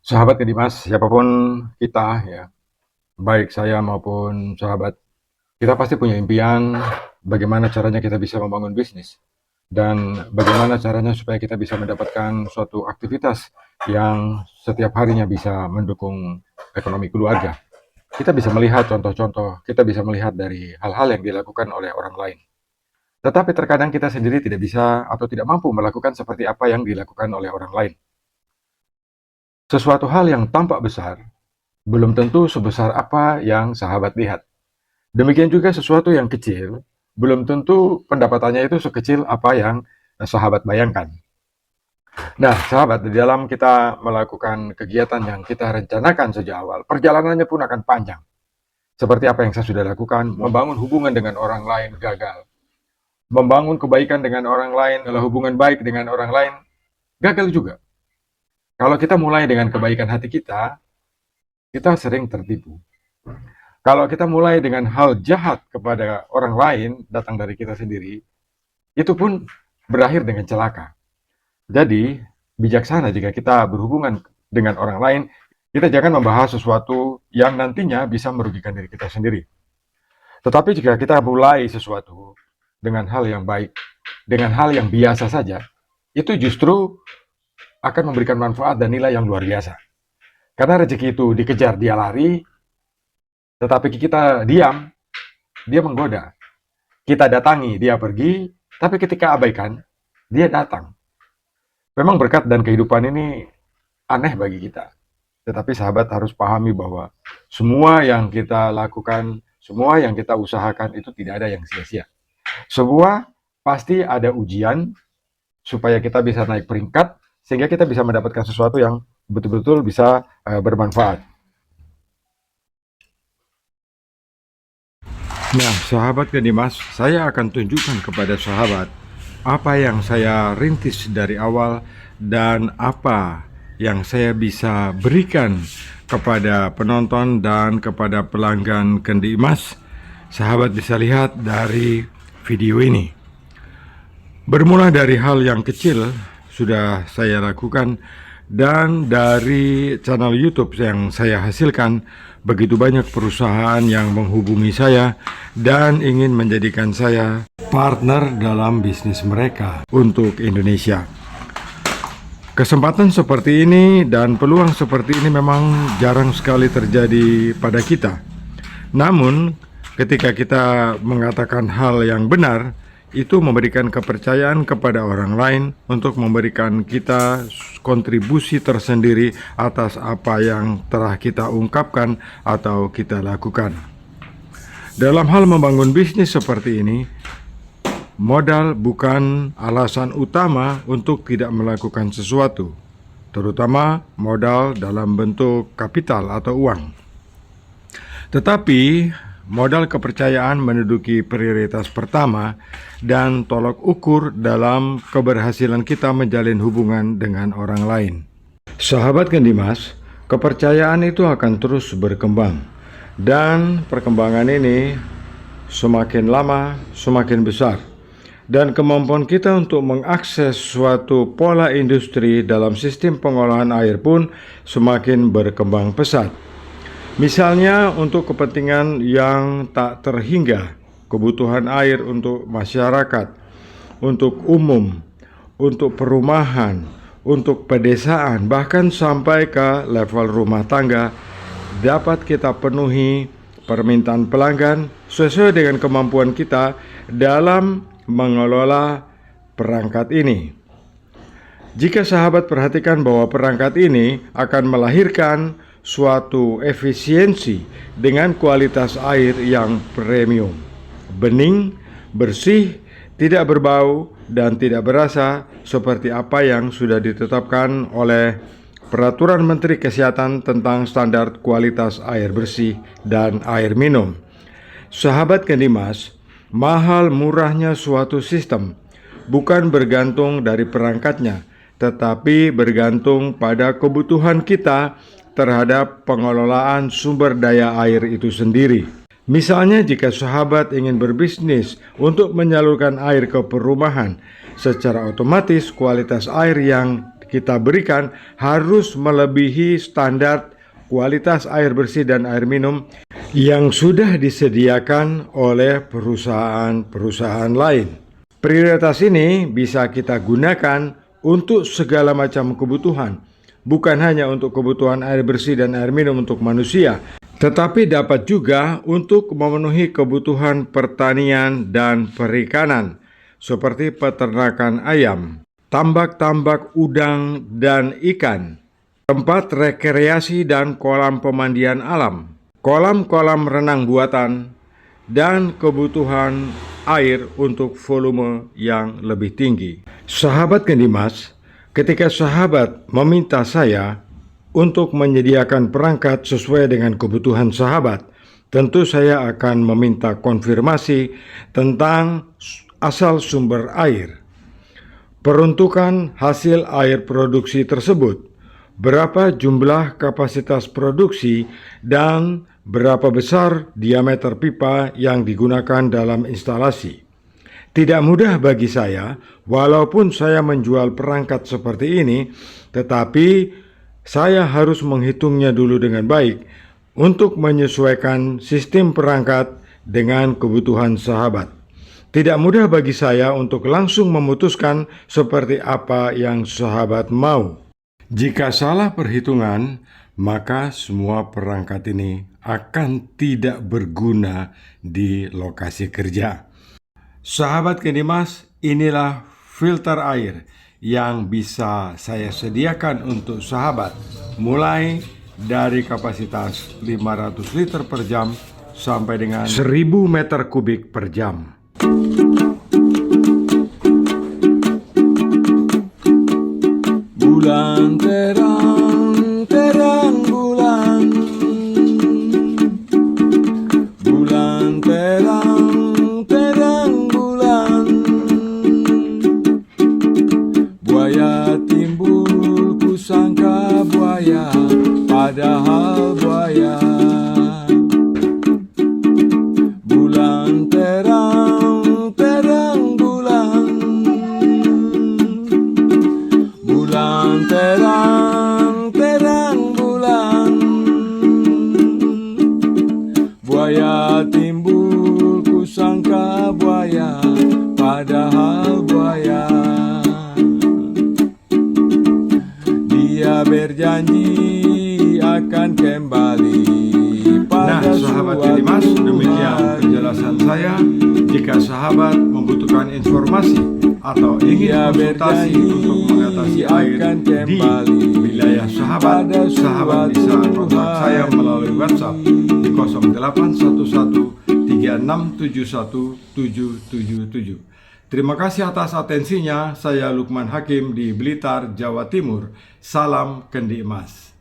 Sahabat ya Dimas, siapapun kita ya, baik saya maupun sahabat, kita pasti punya impian bagaimana caranya kita bisa membangun bisnis dan bagaimana caranya supaya kita bisa mendapatkan suatu aktivitas yang setiap harinya bisa mendukung ekonomi keluarga. Kita bisa melihat contoh-contoh, kita bisa melihat dari hal-hal yang dilakukan oleh orang lain. Tetapi terkadang kita sendiri tidak bisa atau tidak mampu melakukan seperti apa yang dilakukan oleh orang lain. Sesuatu hal yang tampak besar belum tentu sebesar apa yang sahabat lihat. Demikian juga sesuatu yang kecil, belum tentu pendapatannya itu sekecil apa yang sahabat bayangkan. Nah, sahabat, di dalam kita melakukan kegiatan yang kita rencanakan sejak awal, perjalanannya pun akan panjang. Seperti apa yang saya sudah lakukan, membangun hubungan dengan orang lain gagal. Membangun kebaikan dengan orang lain, adalah hubungan baik dengan orang lain, gagal juga. Kalau kita mulai dengan kebaikan hati kita sering tertipu. Kalau kita mulai dengan hal jahat kepada orang lain, datang dari kita sendiri, itu pun berakhir dengan celaka. Jadi, bijaksana jika kita berhubungan dengan orang lain, kita jangan membahas sesuatu yang nantinya bisa merugikan diri kita sendiri. Tetapi jika kita mulai sesuatu dengan hal yang baik, dengan hal yang biasa saja, itu justru akan memberikan manfaat dan nilai yang luar biasa. Karena rezeki itu dikejar, dia lari, tetapi kita diam, dia menggoda. Kita datangi, dia pergi, tapi ketika abaikan, dia datang. Memang berkat dan kehidupan ini aneh bagi kita. Tetapi sahabat harus pahami bahwa semua yang kita lakukan, semua yang kita usahakan itu tidak ada yang sia-sia. Semua pasti ada ujian supaya kita bisa naik peringkat, sehingga kita bisa mendapatkan sesuatu yang betul-betul bisa bermanfaat. Nah, sahabat Dimas, saya akan tunjukkan kepada sahabat apa yang saya rintis dari awal dan apa yang saya bisa berikan kepada penonton dan kepada pelanggan Dimas. Sahabat bisa lihat dari video ini. Bermula dari hal yang kecil sudah saya lakukan, dan dari channel YouTube yang saya hasilkan, begitu banyak perusahaan yang menghubungi saya dan ingin menjadikan saya partner dalam bisnis mereka untuk Indonesia. Kesempatan seperti ini dan peluang seperti ini memang jarang sekali terjadi pada kita. Namun, ketika kita mengatakan hal yang benar, itu memberikan kepercayaan kepada orang lain untuk memberikan kita kontribusi tersendiri atas apa yang telah kita ungkapkan atau kita lakukan. Dalam hal membangun bisnis seperti ini, modal bukan alasan utama untuk tidak melakukan sesuatu, terutama modal dalam bentuk kapital atau uang. Tetapi modal kepercayaan menduduki prioritas pertama dan tolok ukur dalam keberhasilan kita menjalin hubungan dengan orang lain. Sahabat Dimas, kepercayaan itu akan terus berkembang, dan perkembangan ini semakin lama semakin besar, dan kemampuan kita untuk mengakses suatu pola industri dalam sistem pengolahan air pun semakin berkembang pesat. Misalnya untuk kepentingan yang tak terhingga, kebutuhan air untuk masyarakat, untuk umum, untuk perumahan, untuk pedesaan, bahkan sampai ke level rumah tangga, dapat kita penuhi permintaan pelanggan sesuai dengan kemampuan kita dalam mengelola perangkat ini. Jika sahabat perhatikan bahwa perangkat ini akan melahirkan suatu efisiensi dengan kualitas air yang premium, bening, bersih, tidak berbau, dan tidak berasa seperti apa yang sudah ditetapkan oleh Peraturan Menteri Kesehatan tentang standar kualitas air bersih dan air minum. Sahabat Dimas, mahal murahnya suatu sistem bukan bergantung dari perangkatnya, tetapi bergantung pada kebutuhan kita terhadap pengelolaan sumber daya air itu sendiri. Misalnya jika sahabat ingin berbisnis untuk menyalurkan air ke perumahan, secara otomatis kualitas air yang kita berikan harus melebihi standar kualitas air bersih dan air minum yang sudah disediakan oleh perusahaan-perusahaan lain. Prioritas ini bisa kita gunakan untuk segala macam kebutuhan, bukan hanya untuk kebutuhan air bersih dan air minum untuk manusia, tetapi dapat juga untuk memenuhi kebutuhan pertanian dan perikanan, seperti peternakan ayam, tambak-tambak udang dan ikan, tempat rekreasi dan kolam pemandian alam, kolam-kolam renang buatan, dan kebutuhan air untuk volume yang lebih tinggi. Sahabat Gendimas, ketika sahabat meminta saya untuk menyediakan perangkat sesuai dengan kebutuhan sahabat, tentu saya akan meminta konfirmasi tentang asal sumber air, peruntukan hasil air produksi tersebut, berapa jumlah kapasitas produksi, dan berapa besar diameter pipa yang digunakan dalam instalasi. Tidak mudah bagi saya, walaupun saya menjual perangkat seperti ini, tetapi saya harus menghitungnya dulu dengan baik untuk menyesuaikan sistem perangkat dengan kebutuhan sahabat. Tidak mudah bagi saya untuk langsung memutuskan seperti apa yang sahabat mau. Jika salah perhitungan, maka semua perangkat ini akan tidak berguna di lokasi kerja. Sahabat Gendimas, inilah filter air yang bisa saya sediakan untuk sahabat, mulai dari kapasitas 500 liter per jam sampai dengan 1000 meter kubik per jam. Bulan terang, terang bulan, bulan terang, terang bulan. Buaya timbul, kusangka buaya, padahal buaya. Bulan terang, terang bulan, bulan terang, terang bulan. Buaya timbul, kusangka buaya, padahal buaya. Dia berjanji akan kembali pada sahabat Gendimas, demikian penjelasan saya. Jika sahabat membutuhkan informasi atau ingin konsultasi untuk mengatasi air di wilayah sahabat, sahabat bisa kontak saya melalui WhatsApp di 081136717777. Terima kasih atas atensinya. Saya Lukman Hakim di Blitar, Jawa Timur. Salam Gendimas.